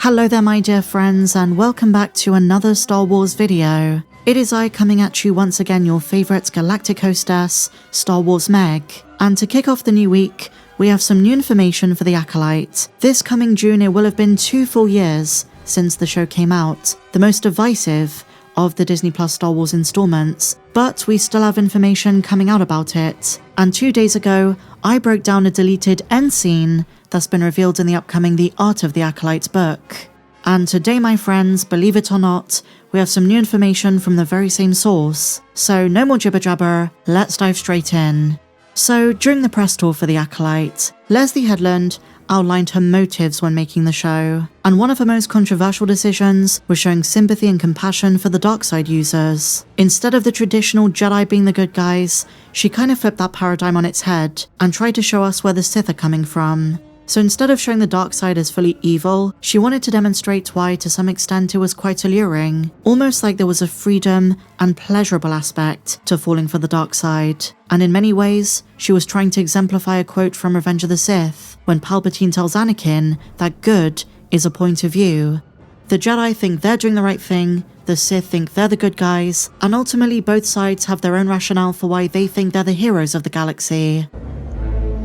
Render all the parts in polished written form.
Hello there my dear friends, and welcome back to another Star Wars video. It is I coming at you once again, your favourite galactic hostess, Star Wars Meg. And to kick off the new week, we have some new information for The Acolyte. This coming June, it will have been 2 full years since the show came out, the most divisive of the Disney Plus Star Wars installments, but we still have information coming out about it. And 2 days ago, I broke down a deleted end scene that's been revealed in the upcoming The Art of the Acolyte book. And today, my friends, believe it or not, we have some new information from the very same source. So no more jibber jabber, let's dive straight in. So during the press tour for The Acolyte, Leslye Headland outlined her motives when making the show, and one of her most controversial decisions was showing sympathy and compassion for the dark side users. Instead of the traditional Jedi being the good guys, she kind of flipped that paradigm on its head and tried to show us where the Sith are coming from. So instead of showing the dark side as fully evil, she wanted to demonstrate why to some extent it was quite alluring, almost like there was a freedom and pleasurable aspect to falling for the dark side. And in many ways, she was trying to exemplify a quote from Revenge of the Sith, when Palpatine tells Anakin that good is a point of view. The Jedi think they're doing the right thing, the Sith think they're the good guys, and ultimately both sides have their own rationale for why they think they're the heroes of the galaxy.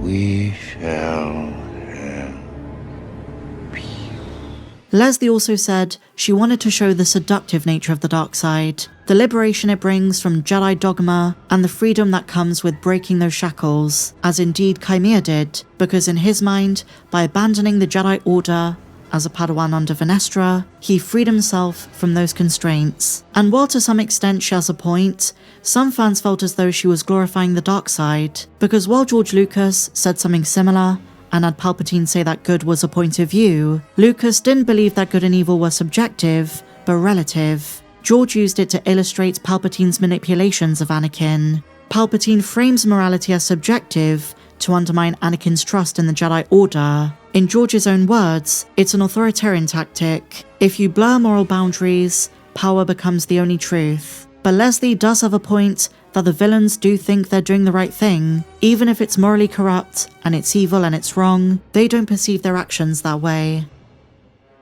We shall. Leslye also said she wanted to show the seductive nature of the dark side, the liberation it brings from Jedi dogma, and the freedom that comes with breaking those shackles, as indeed Chimera did, because in his mind, by abandoning the Jedi Order as a Padawan under Venestra, he freed himself from those constraints. And while to some extent she has a point, some fans felt as though she was glorifying the dark side, because while George Lucas said something similar, and had Palpatine say that good was a point of view, Lucas didn't believe that good and evil were subjective, but relative. George used it to illustrate Palpatine's manipulations of Anakin. Palpatine frames morality as subjective to undermine Anakin's trust in the Jedi Order. In George's own words, it's an authoritarian tactic. If you blur moral boundaries, power becomes the only truth. But Leslye does have a point that the villains do think they're doing the right thing. Even if it's morally corrupt, and it's evil and it's wrong, they don't perceive their actions that way.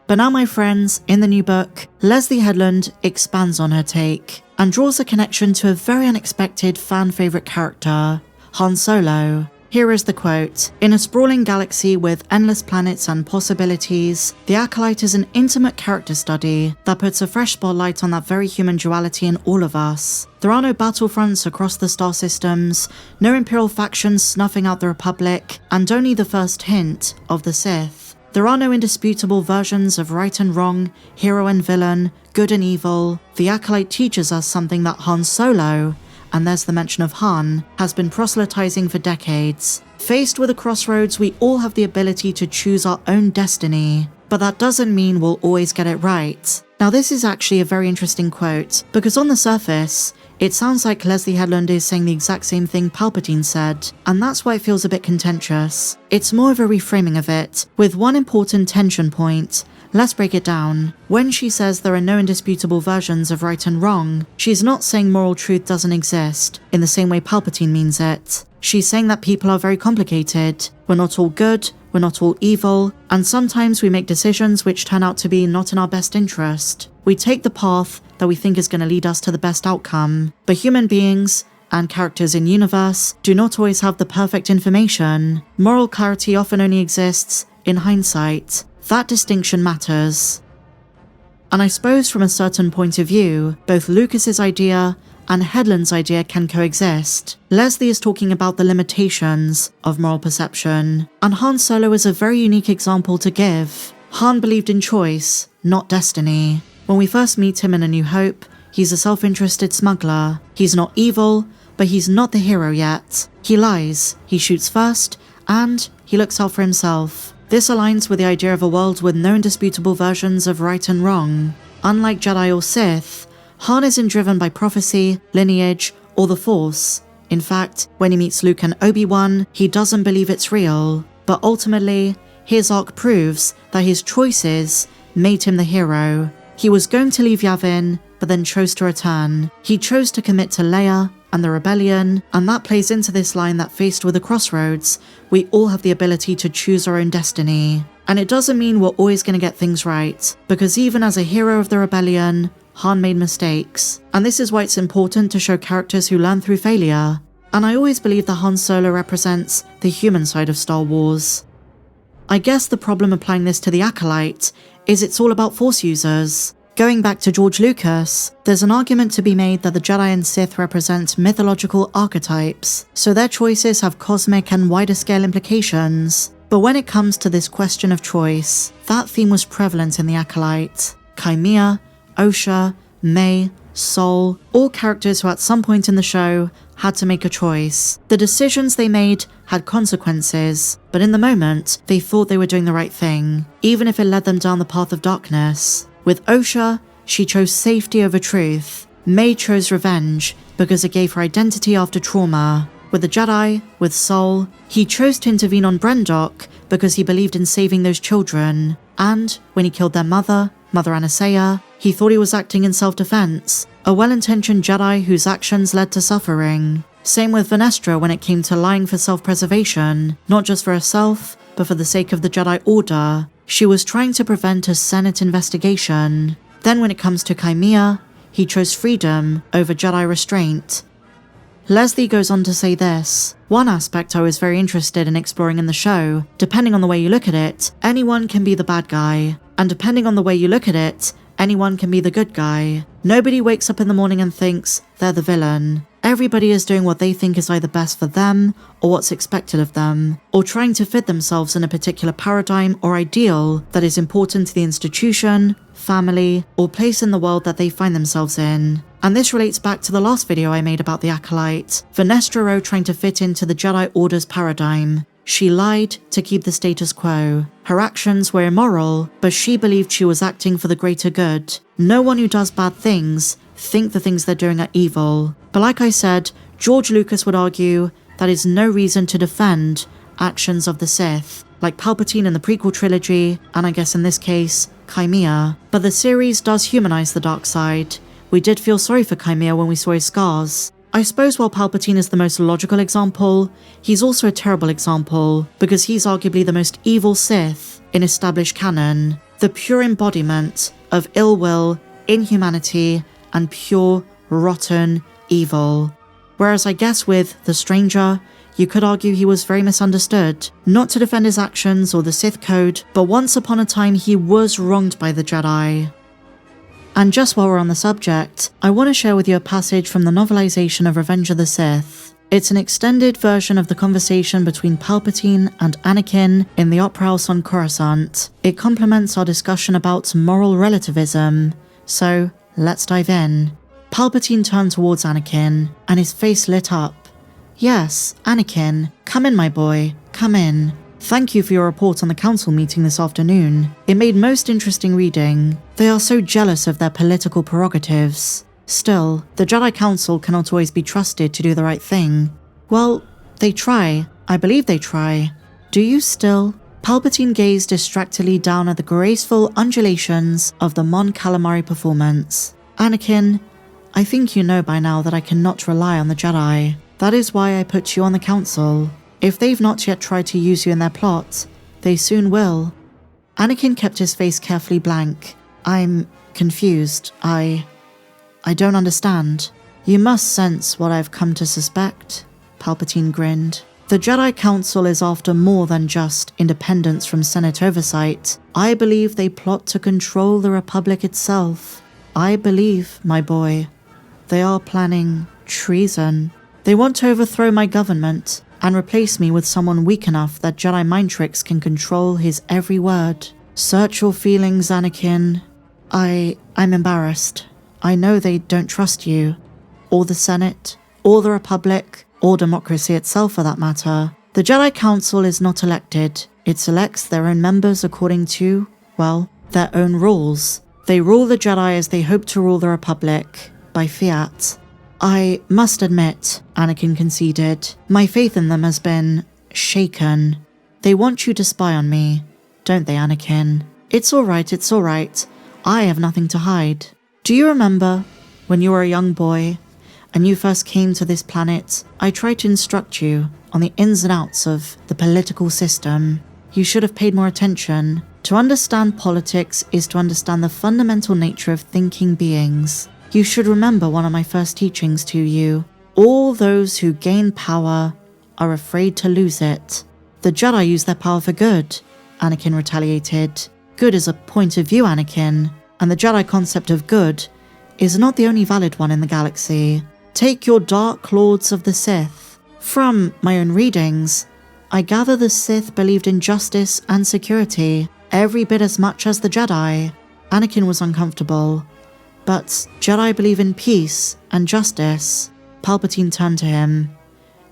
But now, my friends, in the new book, Leslye Headland expands on her take, and draws a connection to a very unexpected fan favourite character, Han Solo. Here is the quote: "In a sprawling galaxy with endless planets and possibilities, The Acolyte is an intimate character study that puts a fresh spotlight on that very human duality in all of us. There are no battlefronts across the star systems, no Imperial factions snuffing out the Republic, and only the first hint of the Sith. There are no indisputable versions of right and wrong, hero and villain, good and evil. The Acolyte teaches us something that Han Solo," and there's the mention of Han, "has been proselytizing for decades. Faced with a crossroads, we all have the ability to choose our own destiny. But that doesn't mean we'll always get it right." Now this is actually a very interesting quote, because on the surface, it sounds like Leslye Headland is saying the exact same thing Palpatine said, and that's why it feels a bit contentious. It's more of a reframing of it, with one important tension point. Let's break it down. When she says there are no indisputable versions of right and wrong, she's not saying moral truth doesn't exist, in the same way Palpatine means it. She's saying that people are very complicated. We're not all good, we're not all evil, and sometimes we make decisions which turn out to be not in our best interest. We take the path that we think is going to lead us to the best outcome. But human beings, and characters in universe, do not always have the perfect information. Moral clarity often only exists in hindsight. That distinction matters. And I suppose from a certain point of view, both Lucas's idea and Hedland's idea can coexist. Leslye is talking about the limitations of moral perception, and Han Solo is a very unique example to give. Han believed in choice, not destiny. When we first meet him in A New Hope, he's a self-interested smuggler. He's not evil, but he's not the hero yet. He lies, he shoots first, and he looks out for himself. This aligns with the idea of a world with no indisputable versions of right and wrong. Unlike Jedi or Sith, Han isn't driven by prophecy, lineage, or the Force. In fact, when he meets Luke and Obi-Wan, he doesn't believe it's real. But ultimately, his arc proves that his choices made him the hero. He was going to leave Yavin, but then chose to return. He chose to commit to Leia and the rebellion, and that plays into this line that faced with a crossroads, we all have the ability to choose our own destiny. And it doesn't mean we're always going to get things right, because even as a hero of the rebellion, Han made mistakes. And this is why it's important to show characters who learn through failure. And I always believe that Han Solo represents the human side of Star Wars. I guess the problem applying this to The Acolyte is it's all about Force users. Going back to George Lucas, there's an argument to be made that the Jedi and Sith represent mythological archetypes, so their choices have cosmic and wider scale implications. But when it comes to this question of choice, that theme was prevalent in The Acolyte. Chimera, Osha, May, Sol, all characters who at some point in the show had to make a choice. The decisions they made had consequences, but in the moment, they thought they were doing the right thing, even if it led them down the path of darkness. With Osha, she chose safety over truth. May chose revenge because it gave her identity after trauma. With the Jedi, with Sol, he chose to intervene on Brendok because he believed in saving those children. And when he killed their mother Anastasia, he thought he was acting in self-defense, a well-intentioned Jedi whose actions led to suffering. Same with Venestra when it came to lying for self-preservation, not just for herself, but for the sake of the Jedi Order. She was trying to prevent a Senate investigation. Then when it comes to Chimera, he chose freedom over Jedi restraint. Leslye goes on to say this: one aspect I was very interested in exploring in the show, depending on the way you look at it, anyone can be the bad guy. And depending on the way you look at it, anyone can be the good guy. Nobody wakes up in the morning and thinks they're the villain. Everybody is doing what they think is either best for them or what's expected of them, or trying to fit themselves in a particular paradigm or ideal that is important to the institution, family, or place in the world that they find themselves in. And this relates back to the last video I made about the Acolyte, Venestra trying to fit into the Jedi Order's paradigm. She lied to keep the status quo. Her actions were immoral, but she believed she was acting for the greater good. No one who does bad things think the things they're doing are evil. But like I said, George Lucas would argue that is no reason to defend actions of the Sith, like Palpatine in the prequel trilogy, and I guess in this case, Chimera. But the series does humanize the dark side. We did feel sorry for Chimera when we saw his scars. I suppose while Palpatine is the most logical example, he's also a terrible example, because he's arguably the most evil Sith in established canon, the pure embodiment of ill will, inhumanity, and pure, rotten evil. Whereas I guess with The Stranger, you could argue he was very misunderstood, not to defend his actions or the Sith Code, but once upon a time he was wronged by the Jedi. And just while we're on the subject, I want to share with you a passage from the novelization of Revenge of the Sith. It's an extended version of the conversation between Palpatine and Anakin in the Opera House on Coruscant. It complements our discussion about moral relativism, so let's dive in. Palpatine turned towards Anakin, and his face lit up. "Yes, Anakin, come in, my boy, come in. Thank you for your report on the council meeting this afternoon. It made most interesting reading. They are so jealous of their political prerogatives. Still, the Jedi Council cannot always be trusted to do the right thing. Well, they try. I believe they try. Do you still?" Palpatine gazed distractedly down at the graceful undulations of the Mon Calamari performance. "Anakin, I think you know by now that I cannot rely on the Jedi. That is why I put you on the council. If they've not yet tried to use you in their plot, they soon will." Anakin kept his face carefully blank. "I'm confused. I don't understand." "You must sense what I've come to suspect," Palpatine grinned. "The Jedi Council is after more than just independence from Senate oversight. I believe they plot to control the Republic itself. I believe, my boy, they are planning treason. They want to overthrow my government and replace me with someone weak enough that Jedi mind tricks can control his every word. Search your feelings, Anakin. I'm embarrassed. I know they don't trust you, or the Senate, or the Republic, or democracy itself for that matter. The Jedi Council is not elected. It selects their own members according to, well, their own rules. They rule the Jedi as they hope to rule the Republic, by fiat. I must admit," Anakin conceded, "my faith in them has been shaken. They want you to spy on me, don't they, Anakin? It's all right. I have nothing to hide. Do you remember, when you were a young boy, and you first came to this planet, I tried to instruct you on the ins and outs of the political system. You should have paid more attention. To understand politics is to understand the fundamental nature of thinking beings. You should remember one of my first teachings to you. All those who gain power are afraid to lose it. The Jedi use their power for good, Anakin retaliated. Good is a point of view, Anakin, and the Jedi concept of good is not the only valid one in the galaxy. Take your Dark Lords of the Sith. From my own readings, I gather the Sith believed in justice and security every bit as much as the Jedi. Anakin was uncomfortable. But Jedi believe in peace and justice. Palpatine turned to him.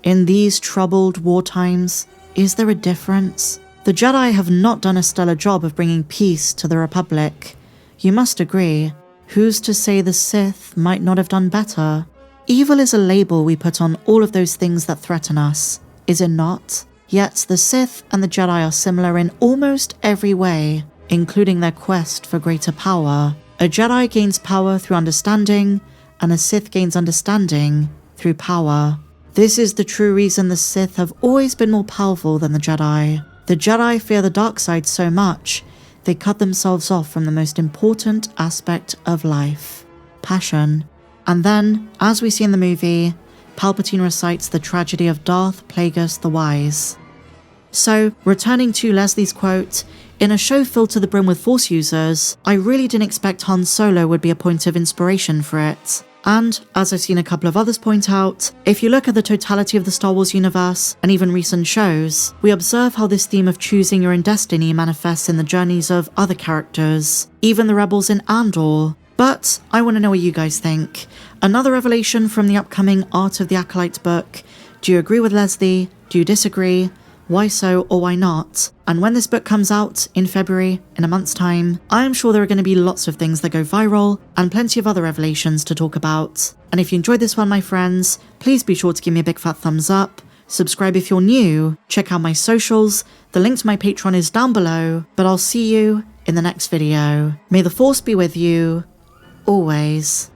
In these troubled war times, is there a difference? The Jedi have not done a stellar job of bringing peace to the Republic. You must agree. Who's to say the Sith might not have done better? Evil is a label we put on all of those things that threaten us, is it not? Yet the Sith and the Jedi are similar in almost every way, including their quest for greater power. A Jedi gains power through understanding, and a Sith gains understanding through power. This is the true reason the Sith have always been more powerful than the Jedi. The Jedi fear the dark side so much, they cut themselves off from the most important aspect of life, passion. And then, as we see in the movie, Palpatine recites the tragedy of Darth Plagueis the Wise. So, returning to Leslie's quote, in a show filled to the brim with Force users, I really didn't expect Han Solo would be a point of inspiration for it. And, as I've seen a couple of others point out, if you look at the totality of the Star Wars universe, and even recent shows, we observe how this theme of choosing your own destiny manifests in the journeys of other characters, even the rebels in Andor. But I want to know what you guys think. Another revelation from the upcoming Art of the Acolyte book. Do you agree with Leslye? Do you disagree? Why so or why not? And when this book comes out in February, in a month's time, I am sure there are going to be lots of things that go viral and plenty of other revelations to talk about. And if you enjoyed this one, my friends, please be sure to give me a big fat thumbs up, subscribe if you're new, check out my socials, the link to my Patreon is down below, but I'll see you in the next video. May the Force be with you, always.